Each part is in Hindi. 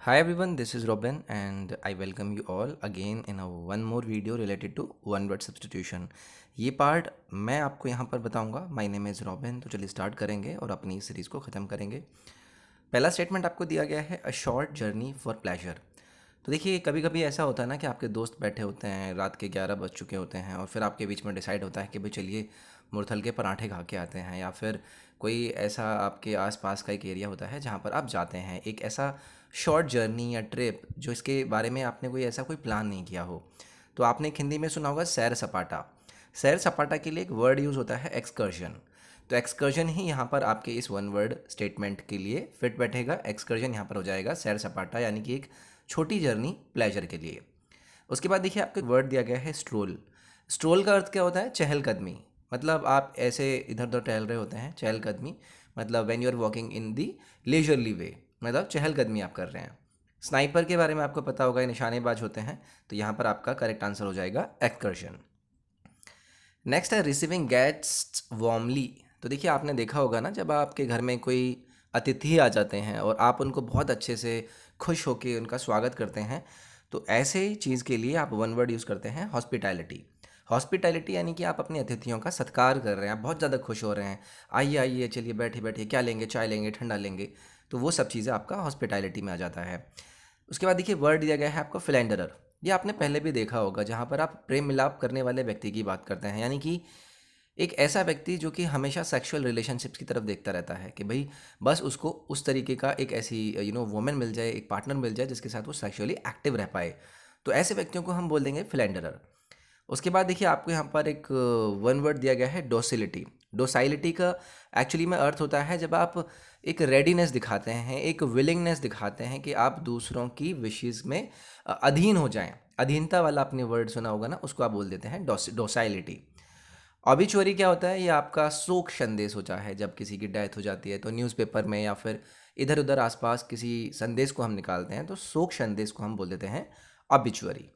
Hi everyone, this is Robin and I welcome you all again in a one more video related to one word substitution. ये पार्ट मैं आपको यहाँ पर बताऊँगा. My name is robin. तो चलिए स्टार्ट करेंगे और अपनी सीरीज़ को ख़त्म करेंगे. पहला स्टेटमेंट आपको दिया गया है a short journey for pleasure. तो देखिए कभी कभी ऐसा होता है ना कि आपके दोस्त बैठे होते हैं, रात के 11 बज चुके होते हैं और फिर आपके बीच में डिसाइड होता है कि भाई चलिए मुरथल के पराठे खा के आते हैं, या फिर कोई ऐसा आपके आसपास का एक एरिया होता है जहाँ पर आप जाते हैं, एक ऐसा शॉर्ट जर्नी या ट्रिप जो इसके बारे में आपने कोई ऐसा कोई प्लान नहीं किया हो. तो आपने एक हिंदी में सुना होगा सैर सपाटा. सैर सपाटा के लिए एक वर्ड यूज़ होता है एक्सकर्जन. तो एक्सकर्जन ही यहाँ पर आपके इस वन वर्ड स्टेटमेंट के लिए फिट बैठेगा. एक्सकर्जन यहाँ पर हो जाएगा सैर सपाटा, यानी कि एक छोटी जर्नी प्लेजर के लिए. उसके बाद देखिए आपको एक वर्ड दिया गया है स्ट्रोल. स्ट्रोल का अर्थ क्या होता है? चहलकदमी. मतलब आप ऐसे इधर उधर टहल रहे होते हैं. चहलकदमी मतलब when you are walking in the leisurely way, मतलब चहलकदमी आप कर रहे हैं. स्नाइपर के बारे में आपको पता होगा, ये निशानेबाज होते हैं. तो यहाँ पर आपका करेक्ट आंसर हो जाएगा एक्सकर्शन. नेक्स्ट है रिसीविंग गेस्ट्स वार्मली. तो देखिए आपने देखा होगा ना, जब आपके घर में कोई अतिथि आ जाते हैं और आप उनको बहुत अच्छे से खुश होकर उनका स्वागत करते हैं, तो ऐसे ही चीज़ के लिए आप वन वर्ड यूज़ करते हैं हॉस्पिटैलिटी. हॉस्पिटैलिटी यानी कि आप अपने अतिथियों का सत्कार कर रहे हैं, आप बहुत ज़्यादा खुश हो रहे हैं. आइए आइए, चलिए बैठिए बैठिए, क्या लेंगे, चाय लेंगे, ठंडा लेंगे. तो वो सब चीज़ें आपका हॉस्पिटैलिटी में आ जाता है. उसके बाद देखिए वर्ड दिया गया है आपको फिलेंडरर. ये आपने पहले भी देखा होगा, जहाँ पर आप प्रेम मिलाप करने वाले व्यक्ति की बात करते हैं, यानी कि एक ऐसा व्यक्ति जो कि हमेशा सेक्सुअल रिलेशनशिप्स की तरफ देखता रहता है कि भाई बस उसको उस तरीके का एक ऐसी वुमेन मिल जाए, एक पार्टनर मिल जाए जिसके साथ वो सेक्सुअली एक्टिव रह पाए. तो ऐसे व्यक्तियों को हम बोल देंगे फिलेंडरर. उसके बाद देखिए आपको यहाँ पर एक वन वर्ड दिया गया है डोसिलिटी. डोसाइलिटी का एक्चुअली में अर्थ होता है जब आप एक रेडीनेस दिखाते हैं, एक विलिंगनेस दिखाते हैं कि आप दूसरों की विशेस में अधीन हो जाएं. अधीनता वाला आपने वर्ड सुना होगा ना, उसको आप बोल देते हैं डोसाइलिटी. ऑबिचुअरी क्या होता है? ये आपका शोक संदेश होता है. जब किसी की डेथ हो जाती है तो न्यूज़पेपर में या फिर इधर उधर आसपास किसी संदेश को हम निकालते हैं, तो शोक संदेश को हम बोल देते हैं ऑबिचुअरी.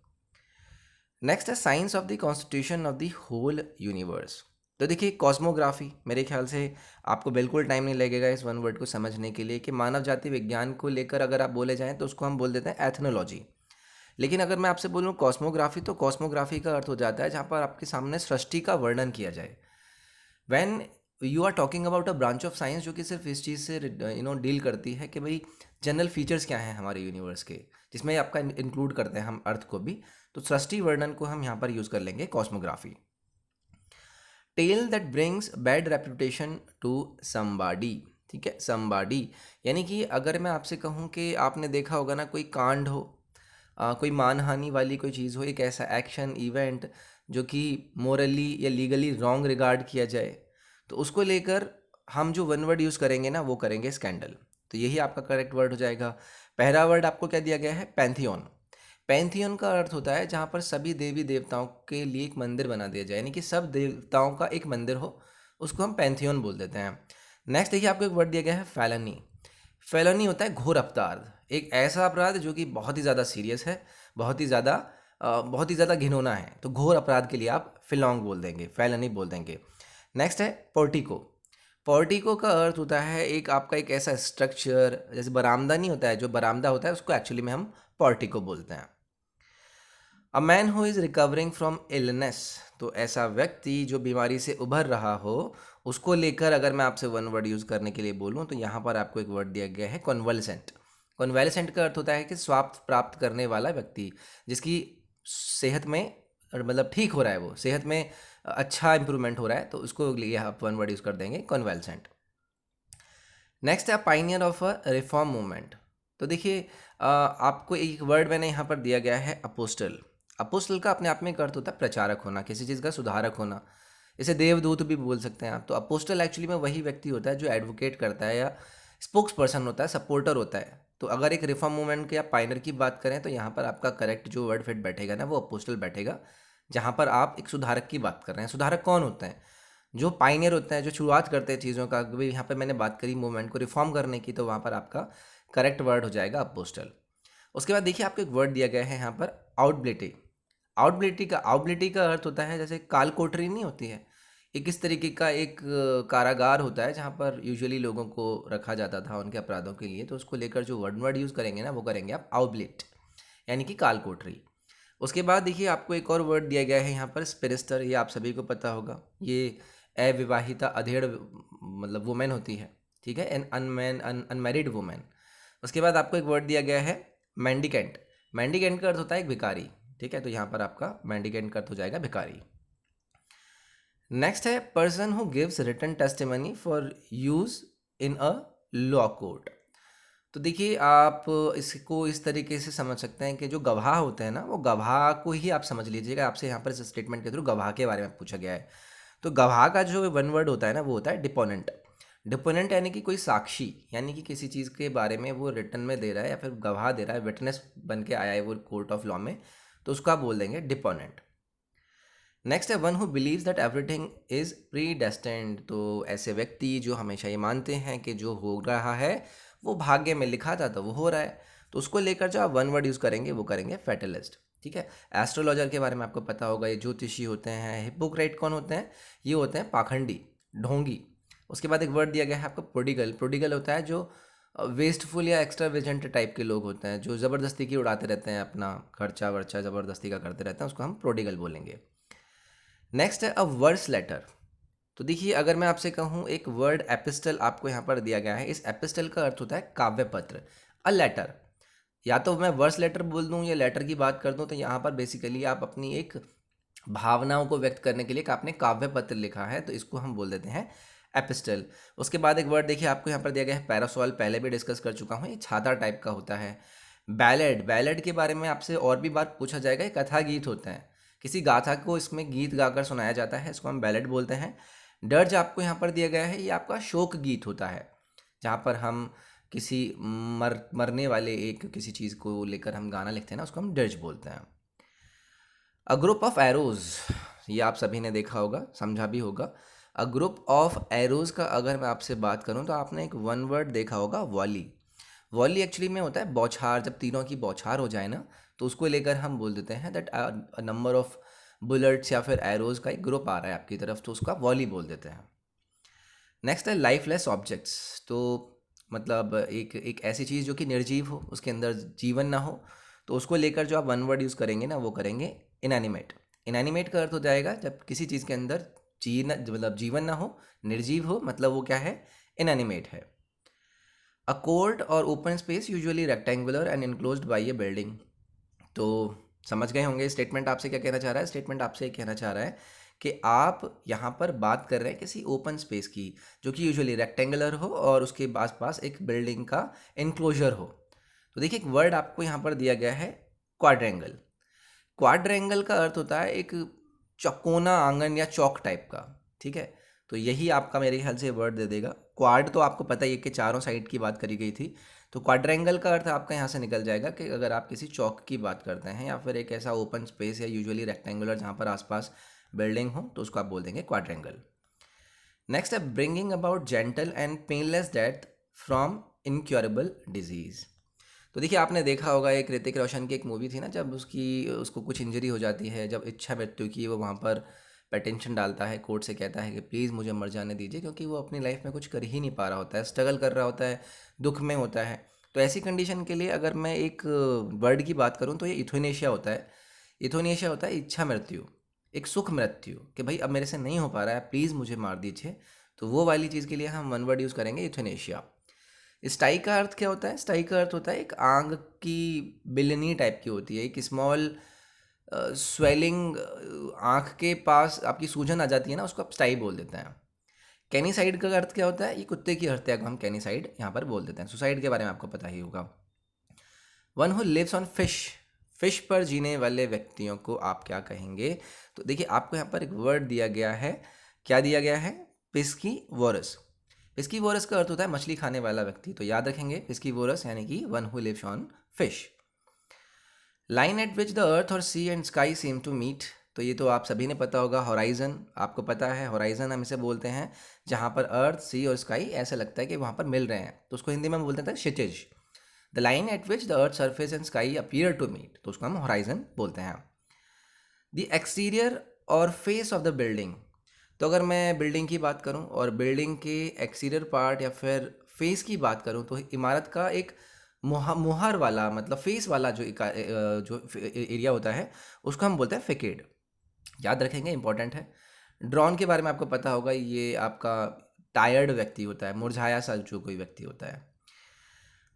नेक्स्ट है science of the constitution of the whole universe. तो देखिए कॉस्मोग्राफी, मेरे ख्याल से आपको बिल्कुल टाइम नहीं लगेगा इस वन वर्ड को समझने के लिए कि मानव जाति विज्ञान को लेकर अगर आप बोले जाएं तो उसको हम बोल देते हैं एथनोलॉजी. लेकिन अगर मैं आपसे बोलूँ कॉस्मोग्राफी, तो कॉस्मोग्राफी का अर्थ हो जाता है जहाँ पर आपके सामने सृष्टि का वर्णन किया जाए. When you are talking about a branch of science जो कि सिर्फ इस चीज़ से डील करती है कि भाई जनरल फीचर्स क्या हैं हमारे यूनिवर्स के, जिसमें आपका इंक्लूड करते हैं हम अर्थ को भी. तो सृष्टि वर्णन को हम यहाँ पर यूज़ कर लेंगे cosmography. Tell that brings bad reputation to somebody. ठीक है, समबाडी यानी कि अगर मैं आपसे कहूँ कि आपने देखा होगा ना, कोई कांड हो, कोई मानहानि वाली कोई चीज़ हो, एक ऐसा एक्शन इवेंट जो कि मोरली या लीगली रॉन्ग रिगार्ड किया जाए, तो उसको लेकर हम जो वन वर्ड यूज़ करेंगे ना, वो करेंगे स्कैंडल. तो यही आपका करेक्ट वर्ड हो जाएगा. पहला वर्ड आपको क्या दिया गया है? पैंथियन. पैंथियन का अर्थ होता है जहाँ पर सभी देवी देवताओं के लिए एक मंदिर बना दिया जाए, यानी कि सब देवताओं का एक मंदिर हो, उसको हम पैंथियन बोल देते हैं. नेक्स्ट देखिए आपको एक वर्ड दिया गया है फेलनी. फेलनी होता है घोर अपराध, एक ऐसा अपराध जो कि बहुत ही ज़्यादा सीरियस है, बहुत ही ज़्यादा घिनौना है. तो घोर अपराध के लिए आप फिलोंग बोल देंगे, फेलनी बोल देंगे. नेक्स्ट है पोर्टिको. पोर्टिको का अर्थ होता है एक आपका एक ऐसा स्ट्रक्चर, जैसे बरामदा नहीं होता है, जो बरामदा होता है उसको एक्चुअली में हम पोर्टिको बोलते हैं. A man who is recovering from illness. तो ऐसा व्यक्ति जो बीमारी से उभर रहा हो, उसको लेकर अगर मैं आपसे वन वर्ड यूज़ करने के लिए बोलूँ, तो यहाँ पर आपको एक वर्ड दिया गया है कॉन्वलसेंट. कॉन्वैलेसेंट का अर्थ होता है कि स्वास्थ्य प्राप्त करने वाला व्यक्ति, जिसकी सेहत में मतलब ठीक हो रहा है, वो सेहत में अच्छा इंप्रूवमेंट हो रहा है, तो उसको लिए आप वन वर्ड यूज़ कर देंगे कॉन्वैलेसेंट. नेक्स्ट है pioneer of a reform movement. तो देखिए आपको एक वर्ड मैंने यहाँ पर दिया गया है अपोस्टल. अपोस्टल का अपने आप में एक अर्थ होता है प्रचारक होना, किसी चीज़ का सुधारक होना. इसे देवदूत भी बोल सकते हैं आप. तो अपोस्टल एक्चुअली में वही व्यक्ति होता है जो एडवोकेट करता है या स्पोक्स पर्सन होता है, सपोर्टर होता है. तो अगर एक रिफॉर्म मूवमेंट के या पाइनर की बात करें, तो यहाँ पर आपका करेक्ट जो वर्ड फिट बैठेगा ना, वो अपोस्टल बैठेगा, जहाँ पर आप एक सुधारक की बात कर रहे हैं. सुधारक कौन होते हैं? जो पाइनियर होते हैं, जो शुरुआत करते हैं चीज़ों का. भाई यहाँ पे मैंने बात करी मूवमेंट को रिफॉर्म करने की, तो वहाँ पर आपका करेक्ट वर्ड हो जाएगा अपोस्टल. उसके बाद देखिए आपको एक वर्ड दिया गया है यहाँ पर आउटबिलिटी. आउटबिलिटी का अर्थ होता है जैसे काल कोठरी नहीं होती है, एक इस तरीके का एक कारागार होता है जहाँ पर यूजुअली लोगों को रखा जाता था उनके अपराधों के लिए। तो उसको लेकर जो वर्ड यूज़ करेंगे ना, वो करेंगे आप आउबलेट, यानी कि काल कोठरी। उसके बाद देखिए आपको एक और वर्ड दिया गया है यहाँ पर, स्पिरिस्टर। ये आप सभी को पता होगा। ये अविवाहिता अधेड़ मतलब वुमेन होती है, ठीक है, एन अनमैन अनमैरिड वुमेन। उसके बाद आपको एक वर्ड दिया गया है मैंडिकेंट। मैंडिकेंट का अर्थ होता है एक भिखारी, ठीक है। तो यहाँ पर आपका मैंडिकेंट का अर्थ हो जाएगा भिखारी। नेक्स्ट है person who gives written testimony for use in a law court. तो देखिए आप इसको इस तरीके से समझ सकते हैं कि जो गवाह होते हैं ना, वो गवाह को ही आप समझ लीजिएगा। आपसे यहाँ पर इस स्टेटमेंट के थ्रू गवाह के बारे में पूछा गया है। तो गवाह का जो वन वर्ड होता है ना, वो होता है डिपोनेंट। डिपोनेंट यानी कि कोई साक्षी, यानी कि किसी चीज़ के बारे में वो रिटन में दे रहा है या फिर गवाह दे रहा है, विटनेस बन के आया है वो कोर्ट ऑफ लॉ में, तो उसको आप बोल देंगे डिपोनेंट। नेक्स्ट है one who believes that everything is pre destined. तो ऐसे व्यक्ति जो हमेशा ये मानते हैं कि जो हो रहा है वो भाग्य में लिखा था तो वो हो रहा है। तो उसको लेकर जो आप वन वर्ड यूज़ करेंगे वो करेंगे फैटलिस्ट, ठीक है। एस्ट्रोलॉजर के बारे में आपको पता होगा, ये ज्योतिषी होते हैं। हिपोक्रेट कौन होते हैं? ये होते हैं पाखंडी, ढोंगी। उसके बाद एक वर्ड दिया गया है आपको प्रोडिगल। प्रोडिगल होता है जो वेस्टफुल या एक्स्ट्रा विजेंट टाइप के लोग होते हैं, जो ज़बरदस्ती की उड़ाते रहते हैं, अपना खर्चा वर्चा ज़बरदस्ती का करते रहते हैं, उसको हम प्रोडिगल बोलेंगे। नेक्स्ट है अ वर्स लेटर। तो देखिए अगर मैं आपसे कहूँ एक वर्ड एपिस्टल आपको यहाँ पर दिया गया है, इस एपिस्टल का अर्थ होता है काव्य पत्र, अ लेटर। या तो मैं वर्स लेटर बोल दूँ या लेटर की बात कर दूँ, तो यहाँ पर बेसिकली आप अपनी एक भावनाओं को व्यक्त करने के लिए एक आपने काव्य पत्र लिखा है, तो इसको हम बोल देते हैं एपिस्टल। उसके बाद एक वर्ड देखिए आपको यहाँ पर दिया गया है पैरासोल, पहले भी डिस्कस कर चुका हूँ, ये छाता टाइप का होता है। बैलेड, बैलेड के बारे में आपसे और भी बात पूछा जाएगा, ये कथा गीत होते हैं। किसी गाथा को इसमें गीत गाकर सुनाया जाता है, इसको हम बैलेड बोलते हैं। डर्ज आपको यहाँ पर दिया गया है, ये आपका शोक गीत होता है, जहाँ पर हम किसी मरने वाले एक किसी चीज़ को लेकर हम गाना लिखते हैं ना, उसको हम डर्ज बोलते हैं। अ ग्रुप ऑफ एरोज, ये आप सभी ने देखा होगा, समझा भी होगा। अ ग्रुप ऑफ एरोज का अगर मैं आपसे बात करूं तो आपने एक वन वर्ड देखा होगा, वॉली। वॉली एक्चुअली में होता है बौछार। जब तीनों की बौछार हो जाए ना, तो उसको लेकर हम बोल देते हैं that a number of bullets या फिर एरोज का एक ग्रुप आ रहा है आपकी तरफ, तो उसका वॉली बोल देते हैं। नेक्स्ट है लाइफलेस ऑब्जेक्ट्स। तो मतलब एक एक ऐसी चीज़ जो कि निर्जीव हो, उसके अंदर जीवन ना हो, तो उसको लेकर जो आप वन वर्ड यूज़ करेंगे ना, वो करेंगे इनएनिमेट। इनएनिमेट का अर्थ हो जाएगा जब किसी चीज़ के अंदर मतलब जीवन ना हो, निर्जीव हो, मतलब वो क्या है, इनएनिमेट है। अ कोर्ट और open space usually rectangular and enclosed bye A building. तो समझ गए होंगे स्टेटमेंट आपसे क्या कहना चाह रहा है। स्टेटमेंट आपसे ये कहना चाह रहा है कि आप यहाँ पर बात कर रहे हैं किसी ओपन स्पेस की, जो कि यूजुअली रेक्टेंगुलर हो और उसके आसपास एक बिल्डिंग का इनक्लोजर हो। तो देखिए एक वर्ड आपको यहाँ पर दिया गया है, क्वाड्रेंगल। क्वाड्रेंगल का अर्थ होता है एक चौकोना आंगन या चौक टाइप का, ठीक है। तो यही आपका मेरे ख्याल से वर्ड दे देगा। क्वाड तो आपको पता ही है कि चारों साइड की बात करी गई थी, तो क्वाड्रेंगल का अर्थ आपका यहाँ से निकल जाएगा कि अगर आप किसी चौक की बात करते हैं या फिर एक ऐसा ओपन स्पेस या यूजुअली रेक्टेंगुलर जहाँ पर आसपास बिल्डिंग हो, तो उसको आप बोल देंगे क्वाड्रेंगल। नेक्स्ट है bringing about gentle and painless death from incurable disease. तो देखिए आपने देखा होगा एक ऋतिक रोशन की एक मूवी थी ना, जब उसको कुछ इंजरी हो जाती है, जब इच्छा मृत्यु की, वो वहाँ पर पेटिशन डालता है, कोर्ट से कहता है कि प्लीज़ मुझे मर जाने दीजिए, क्योंकि वो अपनी लाइफ में कुछ कर ही नहीं पा रहा होता है, स्ट्रगल कर रहा होता है, दुख में होता है। तो ऐसी कंडीशन के लिए अगर मैं एक वर्ड की बात करूँ तो ये इथोनेशिया होता है। इथोनेशिया होता है इच्छा मृत्यु, एक सुख मृत्यु, कि भाई अब मेरे से नहीं हो पा रहा है, प्लीज़ मुझे मार दीजिए। तो वो वाली चीज़ के लिए हम वन वर्ड यूज़ करेंगे, इथोनेशिया। स्टाई का अर्थ क्या होता है? स्टाई का अर्थ होता है एक आंग की बिलनी टाइप की होती है, एक स्मॉल स्वेलिंग, आँख के पास आपकी सूजन आ जाती है ना, उसको आप स्टाई बोल देते हैं। कैनीसाइड का अर्थ क्या होता है? ये कुत्ते की हत्या को हम कैनीसाइड यहाँ पर बोल देते हैं। सुसाइड के बारे में आपको पता ही होगा। One who lives on fish, fish पर जीने वाले व्यक्तियों को आप क्या कहेंगे? तो देखिए आपको यहाँ पर एक वर्ड दिया गया है, क्या दिया गया है? पिस्कीवोरस। पिस्कीवोरस का अर्थ होता है मछली खाने वाला व्यक्ति, तो याद रखेंगे पिस्कीवोरस यानी कि one who lives on fish. Line at which the earth और sea and sky seem to meet. तो ये तो आप सभी ने पता होगा, हॉराइजन। आपको पता है हॉराइजन हम इसे बोलते हैं जहाँ पर अर्थ, सी और स्काई ऐसा लगता है कि वहाँ पर मिल रहे हैं, तो उसको हिंदी में हम बोलते हैं क्षितिज। The line at which the earth surface and sky appear to meet, तो उसको हम हॉराइजन बोलते हैं। द एक्सटीरियर और फेस ऑफ द बिल्डिंग। तो अगर मैं बिल्डिंग की बात करूं और बिल्डिंग के एक्सटीरियर पार्ट या फिर फेस की बात करूं तो इमारत का एक मुहार वाला मतलब फेस वाला जो एरिया होता है उसको हम बोलते हैं फेकेड। याद रखेंगे, इंपॉर्टेंट है। ड्रोन के बारे में आपको पता होगा, ये आपका टायर्ड व्यक्ति होता है, मुरझाया सा जो कोई व्यक्ति होता है।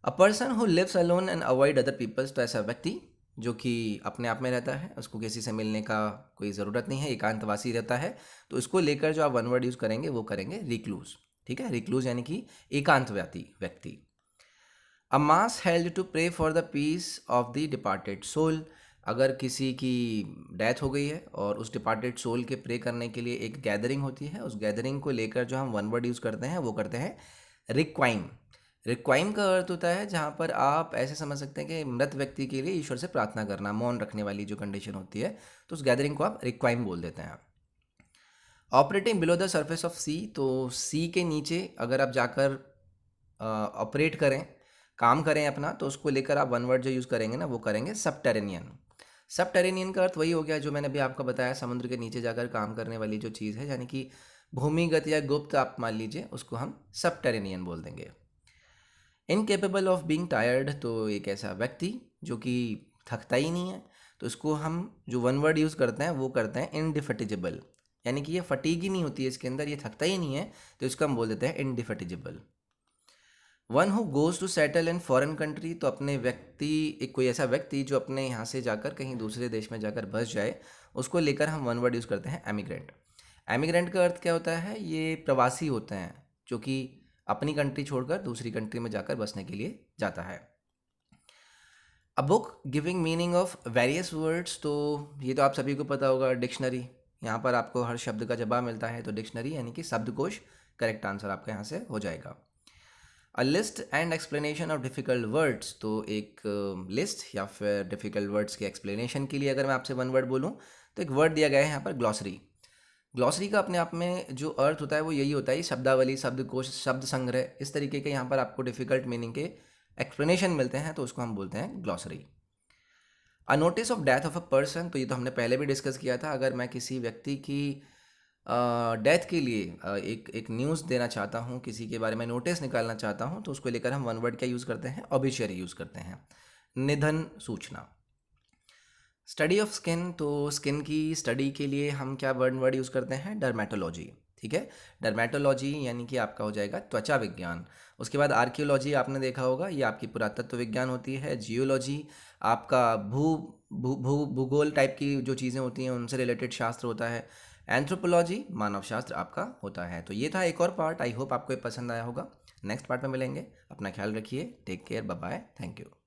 A person who lives alone and avoid other peoples, तो ऐसा व्यक्ति जो कि अपने आप में रहता है, उसको किसी से मिलने का कोई ज़रूरत नहीं है, एकांतवासी रहता है, तो इसको लेकर जो आप वन वर्ड यूज़ करेंगे वो करेंगे रिक्लूज। ठीक है, रिक्लूज यानी कि एकांतवासी व्यक्ति। A mass held to pray for the peace of the departed soul, अगर किसी की डेथ हो गई है और उस डिपार्टेड सोल के प्रे करने के लिए एक गैदरिंग होती है, उस गैदरिंग को लेकर जो हम वन वर्ड यूज़ करते हैं वो करते हैं रिक्वाइम। रिक्वाइम का अर्थ होता है जहाँ पर आप ऐसे समझ सकते हैं कि मृत व्यक्ति के लिए ईश्वर से प्रार्थना करना, मौन रखने वाली जो कंडीशन होती है, तो उस गैदरिंग को आप रिक्वाइम बोल देते हैं। Operating below the surface of sea, तो सी के नीचे अगर आप जाकर ऑपरेट करें, काम करें अपना, तो उसको लेकर आप वन वर्ड जो यूज़ करेंगे ना वो करेंगे सबटेरेनियन। सबटेरेनियन का अर्थ वही हो गया जो मैंने अभी आपको बताया, समुद्र के नीचे जाकर काम करने वाली जो चीज़ है, यानी कि भूमिगत या गुप्त आप मान लीजिए, उसको हम सबटेरेनियन बोल देंगे। इनकेपेबल ऑफ बीइंग टायर्ड, तो एक ऐसा व्यक्ति जो कि थकता ही नहीं है, तो इसको हम जो वन वर्ड यूज़ करते हैं वो करते हैं इनडिफेटिजिबल, यानी कि ये फटीग ही नहीं होती है इसके अंदर, ये थकता ही नहीं है, तो इसको हम बोल देते हैं indefatigable. One who goes to settle in foreign country, तो अपने व्यक्ति, एक कोई ऐसा व्यक्ति जो अपने यहाँ से जाकर कहीं दूसरे देश में जाकर बस जाए, उसको लेकर हम वन वर्ड यूज़ करते हैं एमिग्रेंट। एमिग्रेंट का अर्थ क्या होता है, ये प्रवासी होते हैं जो कि अपनी कंट्री छोड़कर दूसरी कंट्री में जाकर बसने के लिए जाता है। A book giving meaning of various words, तो ये तो आप सभी को पता होगा, डिक्शनरी। यहाँ पर आपको हर शब्द का जवाब मिलता है, तो डिक्शनरी यानी कि शब्दकोश करेक्ट आंसर आपका यहाँ से हो जाएगा। A list and explanation of difficult words, तो एक लिस्ट या फिर डिफ़िकल्ट वर्ड्स के एक्सप्लेनेशन के लिए अगर मैं आपसे वन वर्ड बोलूँ, तो एक वर्ड दिया गया है यहाँ पर ग्लॉसरी। ग्लॉसरी का अपने आप में जो अर्थ होता है वो यही होता है, शब्दावली, शब्दकोश, शब्द संग्रह, इस तरीके के यहाँ पर आपको डिफ़िकल्ट मीनिंग के एक्सप्लेनेशन मिलते हैं, तो उसको हम बोलते हैं glossary. A notice of death of a person, तो ये तो हमने पहले भी डिस्कस किया था, अगर मैं किसी व्यक्ति की डेथ के लिए एक एक न्यूज़ देना चाहता हूँ, किसी के बारे में नोटिस निकालना चाहता हूँ, तो उसको लेकर हम वन वर्ड क्या यूज़ करते हैं, ऑबिचुअरी यूज़ करते हैं, निधन सूचना। स्टडी ऑफ स्किन, तो स्किन की स्टडी के लिए हम क्या वर्ड यूज़ करते हैं, डर्मेटोलॉजी। ठीक है, डर्मेटोलॉजी यानी कि आपका हो जाएगा त्वचा विज्ञान। उसके बाद आर्कियोलॉजी आपने देखा होगा, ये आपकी पुरातत्व विज्ञान होती है। जियोलॉजी आपका भूगोल टाइप की जो चीज़ें होती हैं उनसे रिलेटेड शास्त्र होता है। एंथ्रोपोलॉजी मानव शास्त्र आपका होता है। तो ये था एक और पार्ट, आई होप आपको ये पसंद आया होगा। नेक्स्ट पार्ट में मिलेंगे, अपना ख्याल रखिए, take care, bye bye, thank you.